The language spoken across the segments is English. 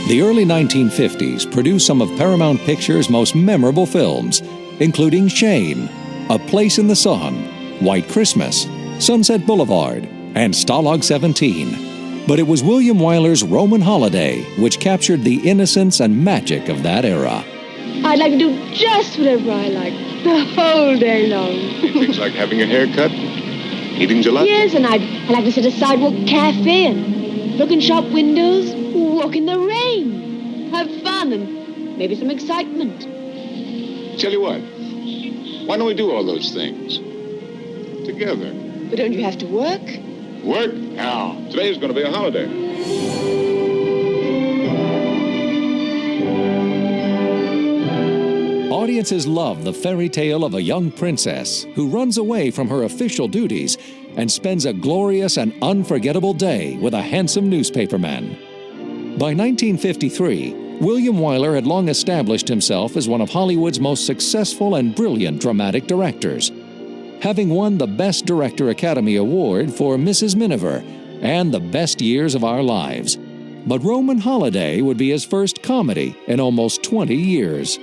The early 1950s produced some of Paramount Pictures' most memorable films, including Shane, A Place in the Sun, White Christmas, Sunset Boulevard, and Stalag 17. But it was William Wyler's Roman Holiday which captured the innocence and magic of that era. I'd like to do just whatever I like, the whole day long. Things like having a haircut, eating gelato? Yes, and I'd like to sit at a sidewalk cafe and look in shop windows, walk in the rain, have fun and maybe some excitement. Tell you what, why don't we do all those things together? But don't you have to work? Work? Now, today is going to be a holiday. Audiences love the fairy tale of a young princess who runs away from her official duties and spends a glorious and unforgettable day with a handsome newspaperman. By 1953, William Wyler had long established himself as one of Hollywood's most successful and brilliant dramatic directors, having won the Best Director Academy Award for Mrs. Miniver and The Best Years of Our Lives. But Roman Holiday would be his first comedy in almost 20 years.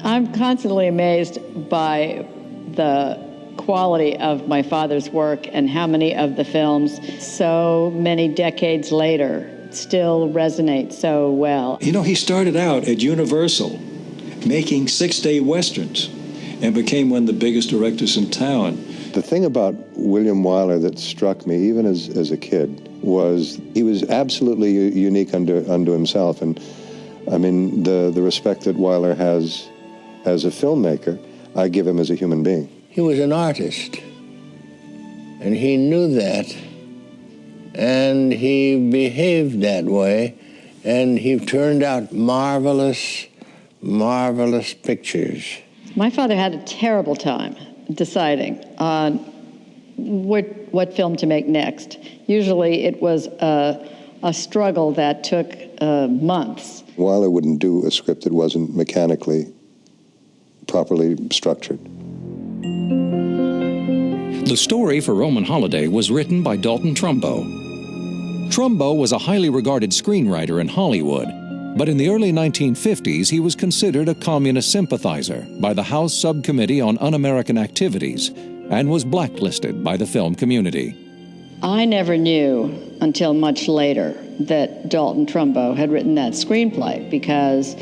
I'm constantly amazed by the quality of my father's work and how many of the films, so many decades later, still resonate so well. You know, he started out at Universal making 6-day westerns and became one of the biggest directors in town. The thing about William Wyler that struck me, even as a kid, was he was absolutely unique unto himself. And I mean, the respect that Wyler has as a filmmaker, I give him as a human being. He was an artist, and he knew that, and he behaved that way, and he turned out marvelous, marvelous pictures. My father had a terrible time deciding on what film to make next. Usually it was a struggle that took months. Wyler wouldn't do a script that wasn't mechanically properly structured. The story for Roman Holiday was written by Dalton Trumbo. Trumbo was a highly regarded screenwriter in Hollywood, but in the early 1950s he was considered a communist sympathizer by the House Subcommittee on Un-American Activities and was blacklisted by the film community. I never knew until much later that Dalton Trumbo had written that screenplay because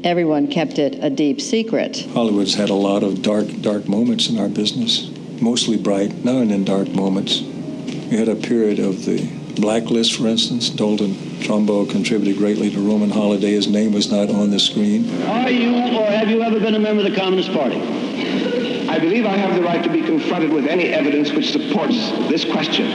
everyone kept it a deep secret. Hollywood's had a lot of dark moments in our business, mostly bright, now and then dark moments. We had a period of the blacklist, for instance. Dalton Trumbo contributed greatly to Roman Holiday. His name was not on the screen. Are you or have you ever been a member of the Communist Party? I believe I have the right to be confronted with any evidence which supports this question.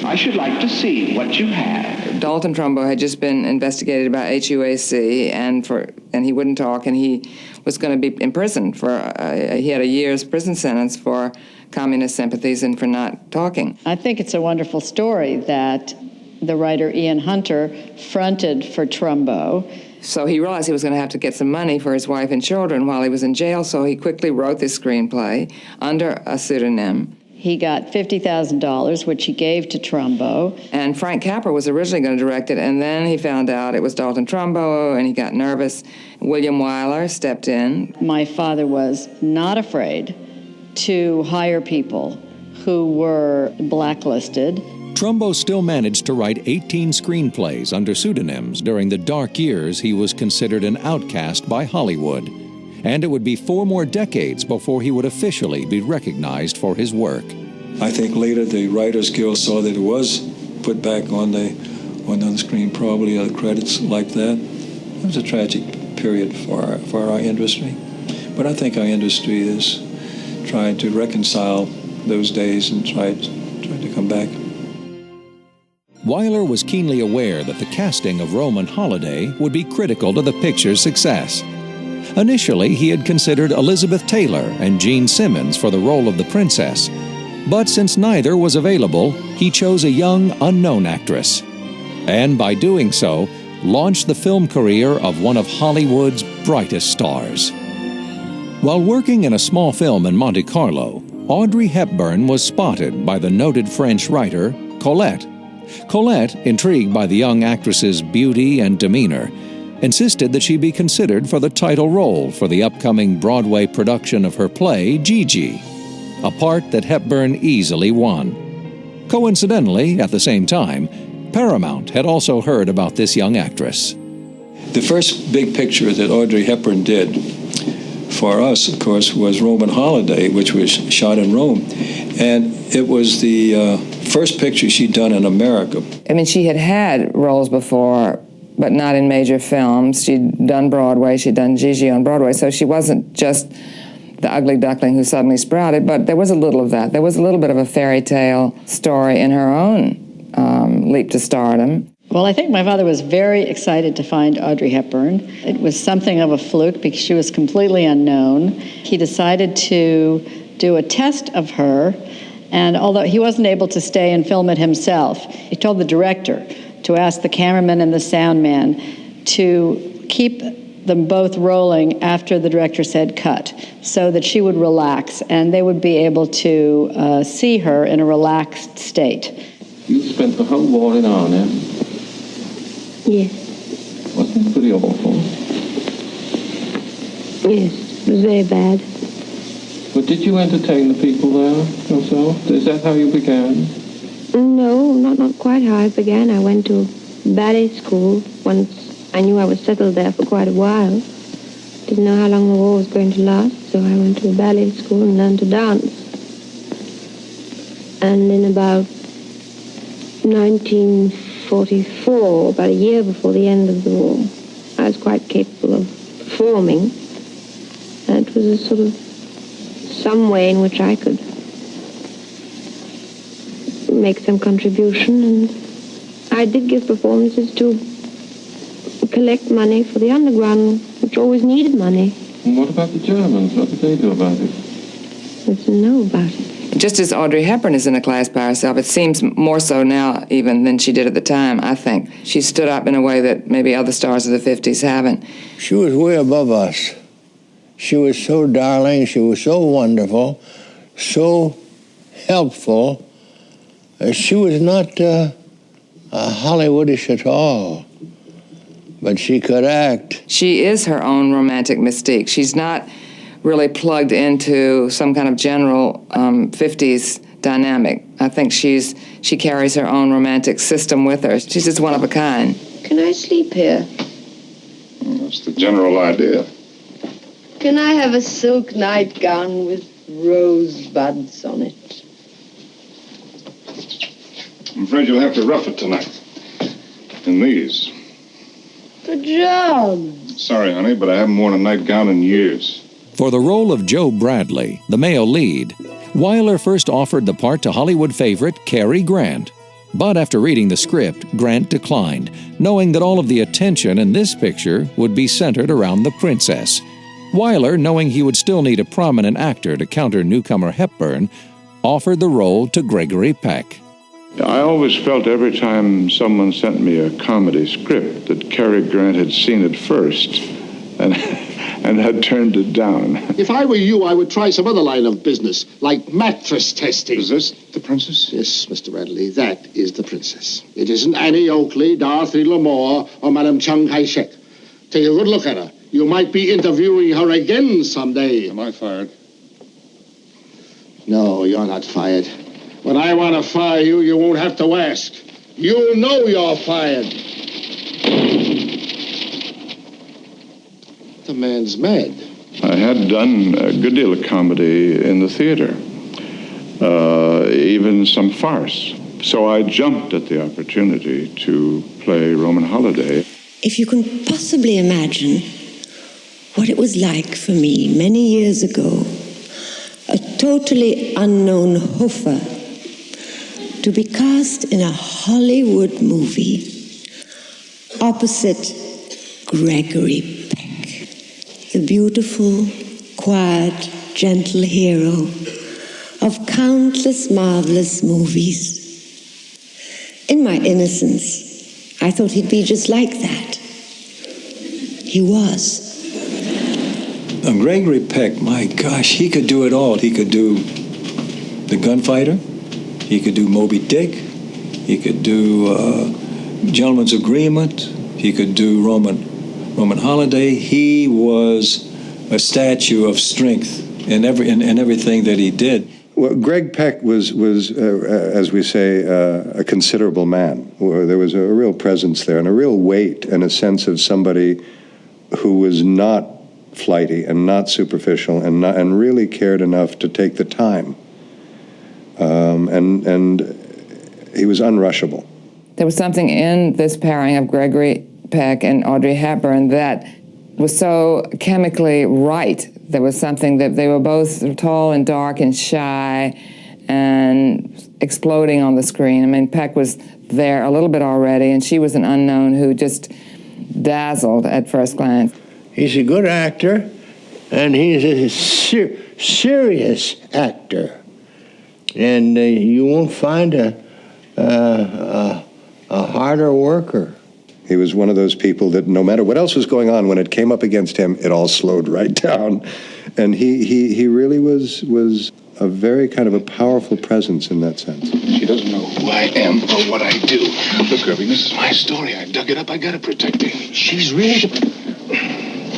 I should like to see what you have. Dalton Trumbo had just been investigated by HUAC, and he wouldn't talk, and he was going to be imprisoned for, he had a year's prison sentence for communist sympathies and for not talking. I think it's a wonderful story that the writer Ian Hunter fronted for Trumbo. So he realized he was going to have to get some money for his wife and children while he was in jail, so he quickly wrote this screenplay under a pseudonym. He got $50,000, which he gave to Trumbo. And Frank Capra was originally going to direct it, and then he found out it was Dalton Trumbo, and he got nervous. William Wyler stepped in. My father was not afraid to hire people who were blacklisted. Trumbo still managed to write 18 screenplays under pseudonyms during the dark years he was considered an outcast by Hollywood. And it would be 4 more decades before he would officially be recognized for his work. I think later the Writers Guild saw that it was put back on the screen, probably credits like that. It was a tragic period for our industry. But I think our industry is trying to reconcile those days and try to come back. Wyler was keenly aware that the casting of Roman Holiday would be critical to the picture's success. Initially, he had considered Elizabeth Taylor and Gene Simmons for the role of the princess. But since neither was available, he chose a young, unknown actress. And by doing so, launched the film career of one of Hollywood's brightest stars. While working in a small film in Monte Carlo, Audrey Hepburn was spotted by the noted French writer Colette Colette, intrigued by the young actress's beauty and demeanor, insisted that she be considered for the title role for the upcoming Broadway production of her play, Gigi, a part that Hepburn easily won. Coincidentally, at the same time, Paramount had also heard about this young actress. The first big picture that Audrey Hepburn did for us, of course, was Roman Holiday, which was shot in Rome. And it was the first picture she'd done in America. I mean, she had roles before, but not in major films. She'd done Broadway, she'd done Gigi on Broadway, so she wasn't just the ugly duckling who suddenly sprouted, but there was a little of that. There was a little bit of a fairy tale story in her own leap to stardom. Well, I think my father was very excited to find Audrey Hepburn. It was something of a fluke because she was completely unknown. He decided to do a test of her, and although he wasn't able to stay and film it himself, he told the director to ask the cameraman and the sound man to keep them both rolling after the director said cut, so that she would relax and they would be able to see her in a relaxed state. You spent the whole war in Arnhem? Yes. Wasn't it pretty awful? Yes, it was very bad. But did you entertain the people there yourself? Is that how you began? No, not quite how I began. I went to ballet school once I knew I was settled there for quite a while. Didn't know how long the war was going to last, so I went to a ballet school and learned to dance. And in about 1944, about a year before the end of the war, I was quite capable of performing. And it was a sort of some way in which I could make some contribution, and I did give performances to collect money for the underground, which always needed money. And what about the Germans? What did they do about it? I didn't know about it. Just as Audrey Hepburn is in a class by herself, it seems more so now even than she did at the time, I think. She stood up in a way that maybe other stars of the 50s haven't. She was way above us. She was so darling, she was so wonderful, so helpful. She was not Hollywoodish at all, but she could act. She is her own romantic mystique. She's not really plugged into some kind of general 50s dynamic. I think she carries her own romantic system with her. She's just one of a kind. Can I sleep here? That's the general idea. Can I have a silk nightgown with rosebuds on it? I'm afraid you'll have to rough it tonight. In these. Pajamas. Sorry, honey, but I haven't worn a nightgown in years. For the role of Joe Bradley, the male lead, Wyler first offered the part to Hollywood favorite Cary Grant. But after reading the script, Grant declined, knowing that all of the attention in this picture would be centered around the princess. Wyler, knowing he would still need a prominent actor to counter newcomer Hepburn, offered the role to Gregory Peck. I always felt every time someone sent me a comedy script that Cary Grant had seen it first and had turned it down. If I were you, I would try some other line of business, like mattress testing. Is this the princess? Yes, Mr. Bradley, that is the princess. It isn't Annie Oakley, Dorothy L'Amour, or Madame Chiang Kai-shek. Take a good look at her. You might be interviewing her again someday. Am I fired? No, you're not fired. When I want to fire you, you won't have to ask. You'll know you're fired. The man's mad. I had done a good deal of comedy in the theater, even some farce. So I jumped at the opportunity to play Roman Holiday. If you can possibly imagine what it was like for me many years ago, a totally unknown Hofer, to be cast in a Hollywood movie opposite Gregory Peck, the beautiful, quiet, gentle hero of countless marvelous movies. In my innocence, I thought he'd be just like that. He was. Gregory Peck, my gosh, he could do it all. He could do The Gunfighter. He could do Moby Dick. He could do Gentleman's Agreement. He could do Roman Holiday. He was a statue of strength in everything that he did. Well, Greg Peck was as we say, a considerable man. There was a real presence there and a real weight and a sense of somebody who was not flighty and not superficial and really cared enough to take the time. And he was unrushable. There was something in this pairing of Gregory Peck and Audrey Hepburn that was so chemically right. There was something that they were both tall and dark and shy and exploding on the screen. I mean, Peck was there a little bit already, and she was an unknown who just dazzled at first glance. He's a good actor, and he's a serious actor. And you won't find a harder worker. He was one of those people that no matter what else was going on, when it came up against him, it all slowed right down. And he really was a very kind of a powerful presence in that sense. She doesn't know who I am or what I do. Look, Irving, this is my story. I dug it up. I gotta protect her. She's really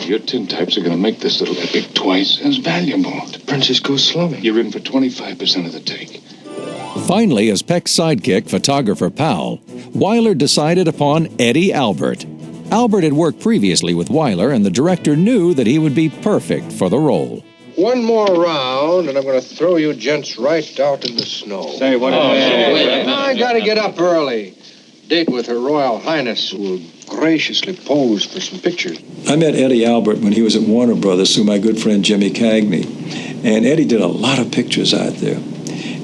Your tintypes are gonna make this little epic twice as valuable. The princess goes slowly. You're in for 25% of the take. Finally, as Peck's sidekick, photographer Powell, Wyler decided upon Eddie Albert. Albert had worked previously with Wyler, and the director knew that he would be perfect for the role. One more round, and I'm going to throw you gents right out in the snow. Say, what? I got to get up early. Date with Her Royal Highness, who will graciously pose for some pictures. I met Eddie Albert when he was at Warner Brothers through my good friend Jimmy Cagney. And Eddie did a lot of pictures out there.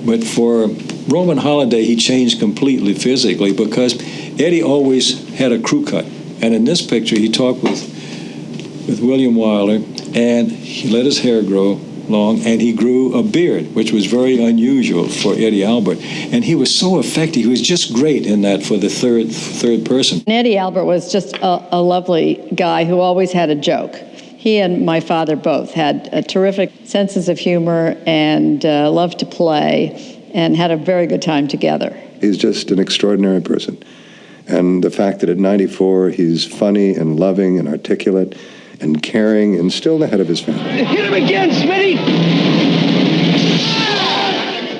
But for Roman Holiday, he changed completely physically because Eddie always had a crew cut. And in this picture, he talked with William Wyler, and he let his hair grow long, and he grew a beard, which was very unusual for Eddie Albert. And he was so effective. He was just great in that for the third person. And Eddie Albert was just a lovely guy who always had a joke. He and my father both had terrific senses of humor and loved to play and had a very good time together. He's just an extraordinary person. And the fact that at 94 he's funny and loving and articulate and caring and still the head of his family. Hit him again, Smitty!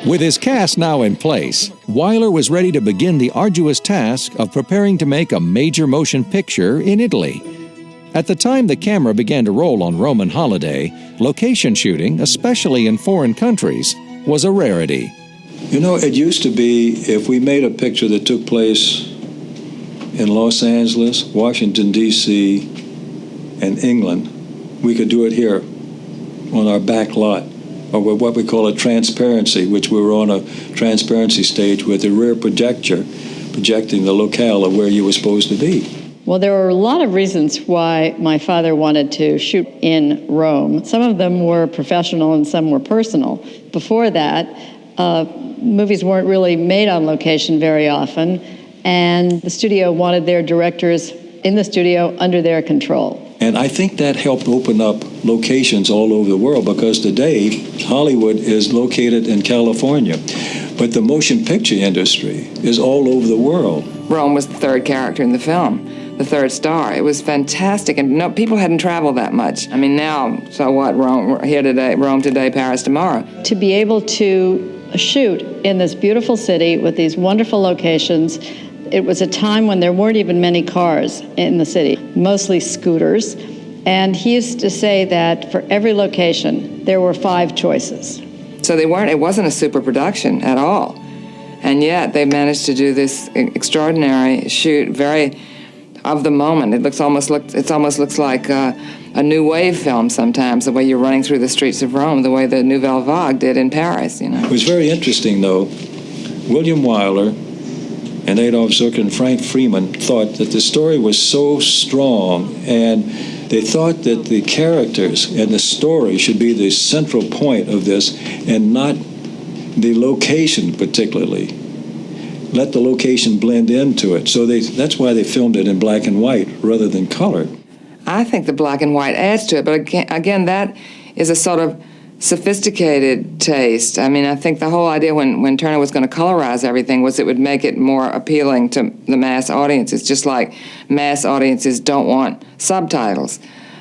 With his cast now in place, Wyler was ready to begin the arduous task of preparing to make a major motion picture in Italy. At the time the camera began to roll on Roman Holiday, location shooting, especially in foreign countries, was a rarity. You know, it used to be if we made a picture that took place in Los Angeles, Washington, D.C., and England, we could do it here on our back lot, or with what we call a transparency, which we were on a transparency stage with a rear projector projecting the locale of where you were supposed to be. Well, there were a lot of reasons why my father wanted to shoot in Rome. Some of them were professional and some were personal. Before that, movies weren't really made on location very often, and the studio wanted their directors in the studio under their control. And I think that helped open up locations all over the world, because today Hollywood is located in California, but the motion picture industry is all over the world. Rome was the third character in the film, the third star. It was fantastic, and no, people hadn't traveled that much. I mean, now, so what, Rome here today, Rome today, Paris tomorrow. To be able to shoot in this beautiful city with these wonderful locations, it was a time when there weren't even many cars in the city, mostly scooters. And he used to say that for every location, there were 5 choices. So it wasn't a super production at all. And yet they managed to do this extraordinary shoot, very of the moment. It almost looks like a new wave film sometimes, the way you're running through the streets of Rome, the way the Nouvelle Vague did in Paris, you know. It was very interesting, though. William Wyler and Adolph Zukor and Frank Freeman thought that the story was so strong, and they thought that the characters and the story should be the central point of this and not the location particularly. Let the location blend into it. So that's why they filmed it in black and white rather than color. I think the black and white adds to it, but again, that is a sort of sophisticated taste. I mean, I think the whole idea when Turner was going to colorize everything was it would make it more appealing to the mass audiences, just like mass audiences don't want subtitles.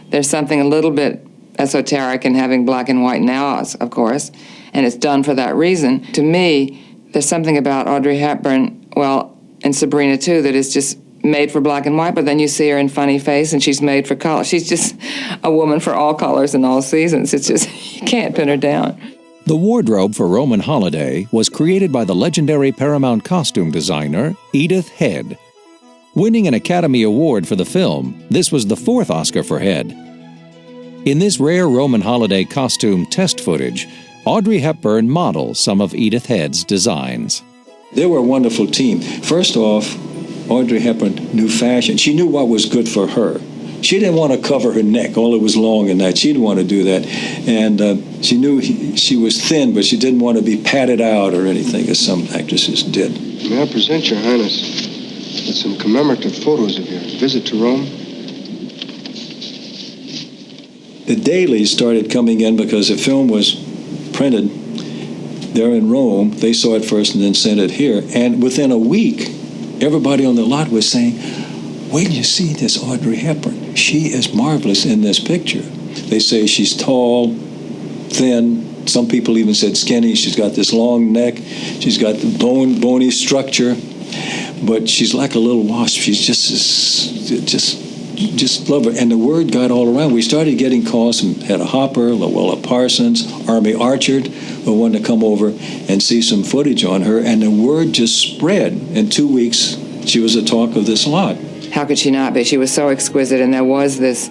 There's something a little bit esoteric in having black and white now, of course, and it's done for that reason. To me, there's something about Audrey Hepburn, well, and Sabrina too, that is just made for black and white, but then you see her in funny face and she's made for color. She's just a woman for all colors and all seasons. It's just, you can't pin her down. The wardrobe for Roman Holiday was created by the legendary Paramount costume designer Edith Head. Winning an Academy Award for the film, this was the 4th Oscar for Head. In this rare Roman Holiday costume test footage, Audrey Hepburn models some of Edith Head's designs. They were a wonderful team. First off, Audrey Hepburn knew fashion. She knew what was good for her. She didn't want to cover her neck. All it was long and that. She didn't want to do that. And she knew she was thin, but she didn't want to be padded out or anything, as some actresses did. May I present Your Highness with some commemorative photos of your visit to Rome? The dailies started coming in because the film was printed there in Rome. They saw it first and then sent it here. And within a week, everybody on the lot was saying, wait till you see this Audrey Hepburn. She is marvelous in this picture. They say she's tall, thin. Some people even said skinny. She's got this long neck. She's got the bony structure. But she's like a little wasp. She's just love her. And the word got all around. We started getting calls from Hedda Hopper, Luella Parsons, Army Archard, who wanted to come over and see some footage on her. And the word just spread. In 2 weeks, she was the talk of this lot. How could she not be? She was so exquisite, and there was this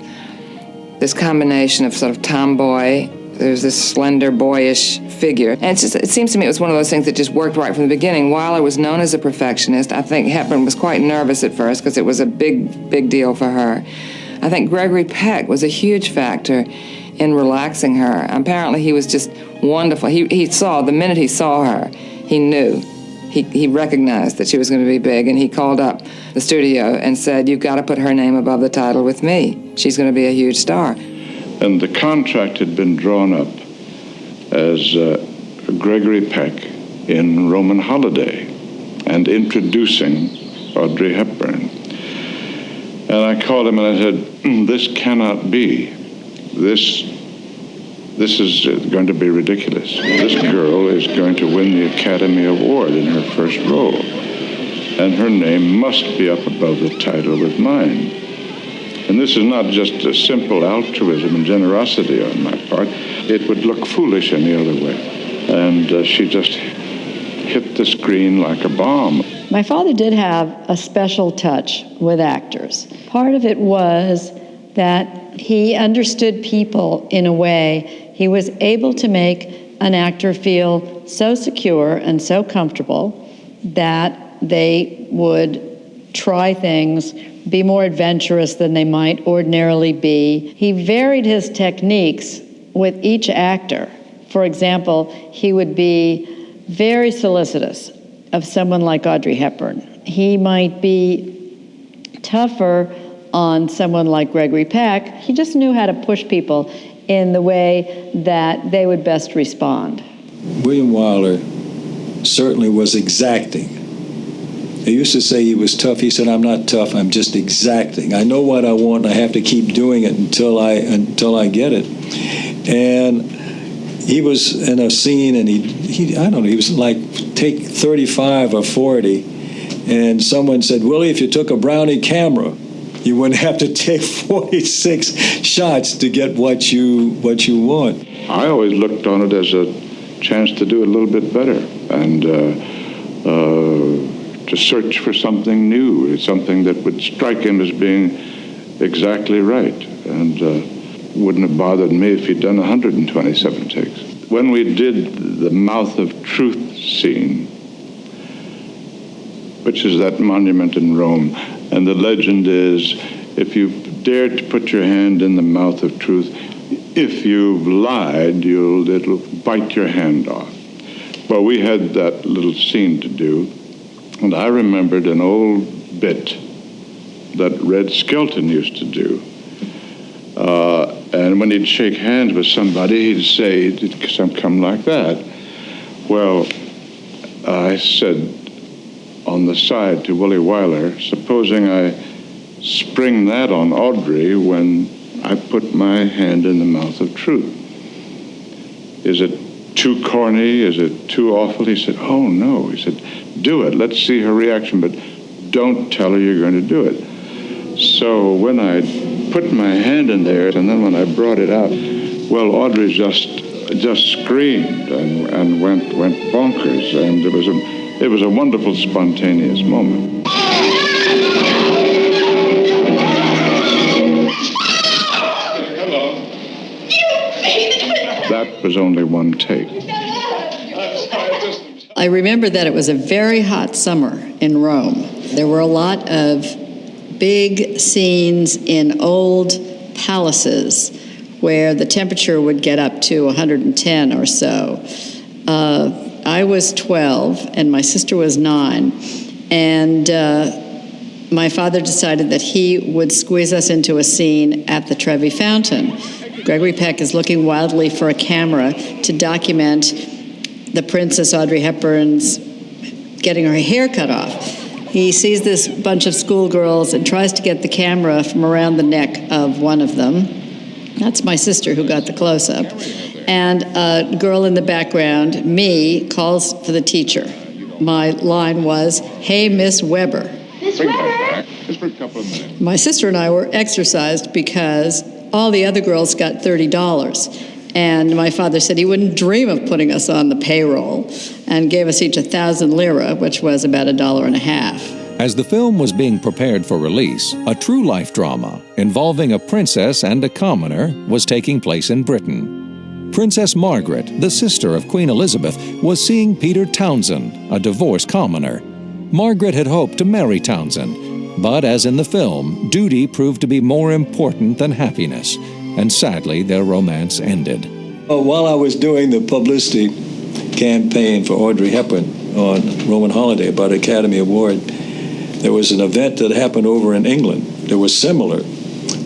combination of sort of tomboy. There's this slender, boyish figure. And it seems to me it was one of those things that just worked right from the beginning. Wyler was known as a perfectionist. I think Hepburn was quite nervous at first because it was a big deal for her. I think Gregory Peck was a huge factor in relaxing her. Apparently he was just wonderful. He saw, the minute he saw her, he knew. He recognized that she was going to be big, and he called up the studio and said, you've got to put her name above the title with me. She's going to be a huge star. And the contract had been drawn up as Gregory Peck in Roman Holiday and introducing Audrey Hepburn. And I called him and I said, this cannot be. This is going to be ridiculous. This girl is going to win the Academy Award in her first role. And her name must be up above the title with mine. And this is not just a simple altruism and generosity on my part. It would look foolish any other way. And she just hit the screen like a bomb. My father did have a special touch with actors. Part of it was that he understood people in a way. He was able to make an actor feel so secure and so comfortable that they would try things, be more adventurous than they might ordinarily be. He varied his techniques with each actor. For example, he would be very solicitous of someone like Audrey Hepburn. He might be tougher on someone like Gregory Peck. He just knew how to push people in the way that they would best respond. William Wyler certainly was exacting. They used to say he was tough. He said, I'm not tough, I'm just exacting. I know what I want, and I have to keep doing it until I get it. And he was in a scene, and he I don't know, he was like, take 35 or 40, and someone said, Willie, if you took a Brownie camera, you wouldn't have to take 46 shots to get what you want. I always looked on it as a chance to do a little bit better and to search for something new, something that would strike him as being exactly right. And wouldn't have bothered me if he'd done 127 takes. When we did the Mouth of Truth scene, which is that monument in Rome, and the legend is, if you dare to put your hand in the mouth of truth, if you've lied, it'll bite your hand off. Well, we had that little scene to do, and I remembered an old bit that Red Skelton used to do. And when he'd shake hands with somebody, he'd say, it'd come like that. Well, I said on the side to Willie Wyler, supposing I spring that on Audrey when I put my hand in the mouth of truth. Is it too corny? Is it too awful? He said, oh, no. He said, do it. Let's see her reaction, but don't tell her you're going to do it. So when I put my hand in there, and then when I brought it out, well, Audrey just screamed and went bonkers, and it was a wonderful, spontaneous moment. Hello. That was only one take. I remember that it was a very hot summer in Rome. There were a lot of big scenes in old palaces where the temperature would get up to 110 or so. I was 12 and my sister was 9, and my father decided that he would squeeze us into a scene at the Trevi Fountain. Gregory Peck is looking wildly for a camera to document the Princess Audrey Hepburn's getting her hair cut off. He sees this bunch of schoolgirls and tries to get the camera from around the neck of one of them. That's my sister who got the close-up. And a girl in the background, me, calls for the teacher. My line was, "Hey, Miss Weber." Bring that back. Just for a couple of minutes. My sister and I were exercised because all the other girls got $30. And my father said he wouldn't dream of putting us on the payroll, and gave us each 1,000 lira, which was about $1.50. As the film was being prepared for release, a true-life drama involving a princess and a commoner was taking place in Britain. Princess Margaret, the sister of Queen Elizabeth, was seeing Peter Townsend, a divorced commoner. Margaret had hoped to marry Townsend, but as in the film, duty proved to be more important than happiness, and sadly their romance ended. While I was doing the publicity campaign for Audrey Hepburn on Roman Holiday about Academy Award, there was an event that happened over in England that was similar,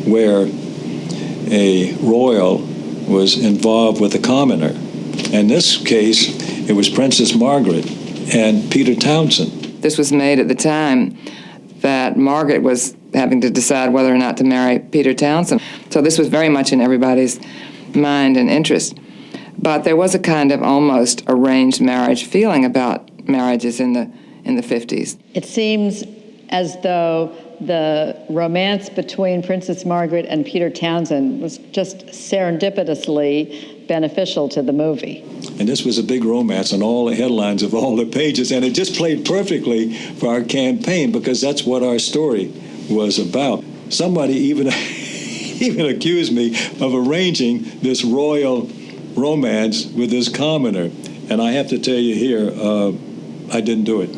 where a royal was involved with a commoner. In this case, it was Princess Margaret and Peter Townsend. This was made at the time that Margaret was having to decide whether or not to marry Peter Townsend. So this was very much in everybody's mind and interest. But there was a kind of almost arranged marriage feeling about marriages in the 50s. It seems as though the romance between Princess Margaret and Peter Townsend was just serendipitously beneficial to the movie. And this was a big romance on all the headlines of all the pages, and it just played perfectly for our campaign because that's what our story was about. Somebody even accused me of arranging this royal romance with this commoner, and I have to tell you here, I didn't do it.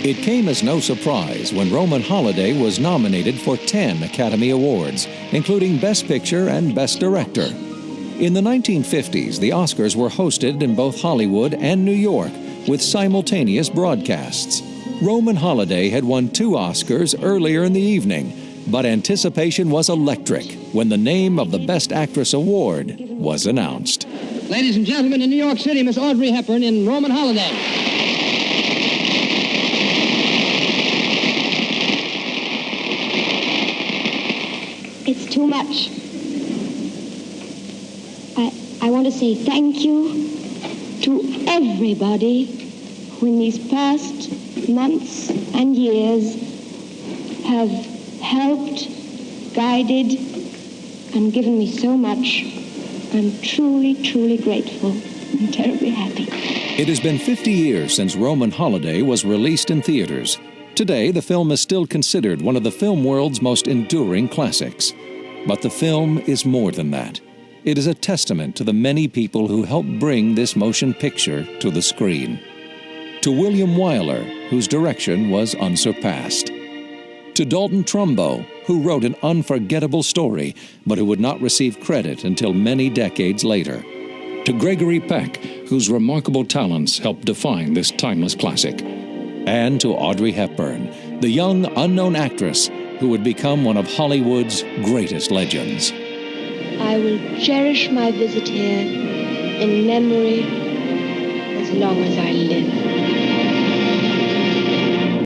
It came as no surprise when Roman Holiday was nominated for 10 Academy Awards, including Best Picture and Best Director. In the 1950s, the Oscars were hosted in both Hollywood and New York with simultaneous broadcasts. Roman Holiday had won 2 Oscars earlier in the evening, but anticipation was electric when the name of the Best Actress Award was announced. Ladies and gentlemen, in New York City, Miss Audrey Hepburn in Roman Holiday. It's too much. I want to say thank you to everybody who in these past months and years have helped, guided, and given me so much. I'm truly, truly grateful and terribly happy. It has been 50 years since Roman Holiday was released in theaters. Today, the film is still considered one of the film world's most enduring classics. But the film is more than that. It is a testament to the many people who helped bring this motion picture to the screen. To William Wyler, whose direction was unsurpassed. To Dalton Trumbo, who wrote an unforgettable story, but who would not receive credit until many decades later. To Gregory Peck, whose remarkable talents helped define this timeless classic. And to Audrey Hepburn, the young, unknown actress who would become one of Hollywood's greatest legends. I will cherish my visit here in memory as long as I live.